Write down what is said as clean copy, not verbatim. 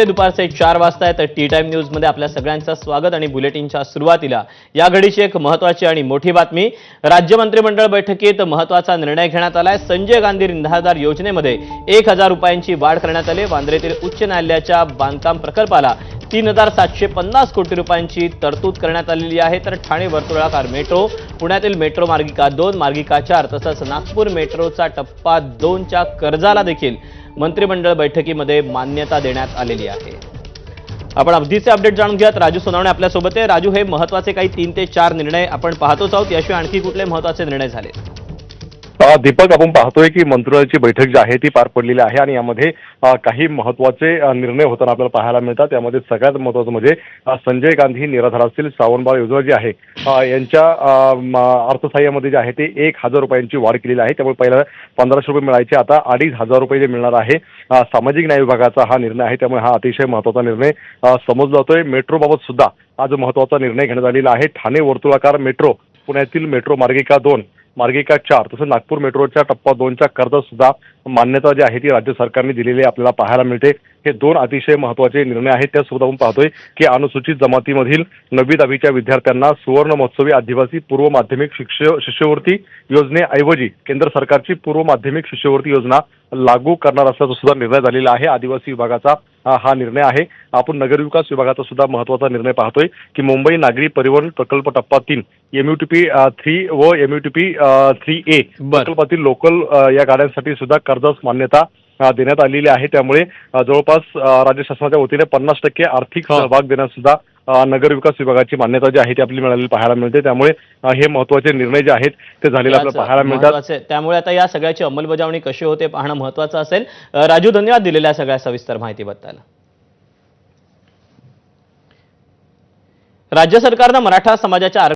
दुपारचे 4 वाजता आहे तर टी टाइम न्यूज मध्ये आपल्या सगळ्यांचं स्वागत आणि बुलेटिनच्या सुरुवातीला या घडीची एक महत्त्वाची आणि मोठी बातमी। राज्य मंत्रिमंडळ बैठकीत महत्त्वाचा निर्णय घेण्यात आलाय। संजय गांधी निराधार योजनेमध्ये 1000 रुपयांची वाढ करण्यात आली। वांद्रेतील उच्च न्यायालयाच्या बांधकाम प्रकल्पाला 3750 कोटी रुपयांची तरतूद करण्यात आलेली आहे। तर ठाणे वर्तुळाकार मेट्रो, पुण्यातील मेट्रो मार्गिका 2, मार्गिका 4 तसंच नागपूर मेट्रोचा टप्पा 2च्या कर्जाला देखील मंत्रिमंडळ बैठकीमध्ये मान्यता देण्यात आलेली आहे। आपण अवधीचे अपडेट जाणून घेऊयात। राजू सोनावणे आपल्या सोबत आहे। राजू, हे महत्त्वाचे काही 3 ते 4 निर्णय आपण पाहतोच आहोत, याशिवाय आणखी कुठले महत्त्वाचे निर्णय झाले? दीपक, आपण पाहतोय की मंत्रिमंडळाची बैठक जी आहे ती पार पडलेली आहे आणि यामध्ये काही महत्त्वाचे निर्णय होताना आपल्याला पाहायला मिळतात। त्यामध्ये सगळ्यात महत्त्वाचं म्हणजे संजय गांधी निराधारातील श्रावणबाळ योजना जी आहे यांच्या अर्थसहाय्यामध्ये जे आहे ते 1000 रुपयांची वाढ केलेली आहे। त्यामुळे पहिला 1500 रुपये मिळायचे, आता 2500 रुपये जे मिळणार आहे। सामाजिक न्याय विभागाचा हा निर्णय आहे, त्यामुळे हा अतिशय महत्त्वाचा निर्णय समजला जातोय। मेट्रोबाबत सुद्धा आज महत्त्वाचा निर्णय घेण्यात आलेला आहे। ठाणे वर्तुळाकार मेट्रो, पुण्यातील मेट्रो मार्गिका 2, मार्गिका 4 तसंच नागपूर मेट्रोच्या टप्पा 2च्या कर्ज सुद्धा मान्यता जी आहे ती राज्य सरकारने दिलेली आपल्याला पाहायला मिळते। हे 2 अतिशय महत्त्वाचे निर्णय आहेत। त्यासोबत आपण पाहतोय की अनुसूचित जमातीमधील 9वी 10वीच्या विद्यार्थ्यांना सुवर्ण महोत्सवी आदिवासी पूर्व माध्यमिक शिष्यवृत्ती योजनेऐवजी केंद्र सरकारची पूर्व माध्यमिक शिष्यवृत्ती योजना लागू करणार असल्याचा सुद्धा निर्णय झालेला आहे। आदिवासी विभागाचा हा निर्णय आहे। आपण नगरविकास विभागाचा सुद्धा महत्त्वाचा निर्णय पाहतोय की मुंबई नागरी परिवहन प्रकल्प टप्पा 3 MUTP 3 व MUTP 3A प्रकल्पातील लोकल या गाड्यांसाठी सुद्धा कर्जास मान्यता देण्यात आलेली आहे। त्यामुळे जवळपास राज्य शासनाच्या वतीने 50% आर्थिक सहभाग देण्यास सुद्धा नगरविकास विभागाची मान्यता जी आहे ती आपल्याला मिळालेली पाहायला मिळते। त्यामुळे हे महत्त्वाचे निर्णय जे आहेत ते झालेले आपल्याला पाहायला मिळतात। त्यामुळे आता या सगळ्याची अंमलबजावणी कशी होते पाहणं महत्त्वाचं असेल। राजू, धन्यवाद दिलेल्या सगळ्या सविस्तर माहितीबद्दल। राज्य सरकारनं मराठा समाजाच्या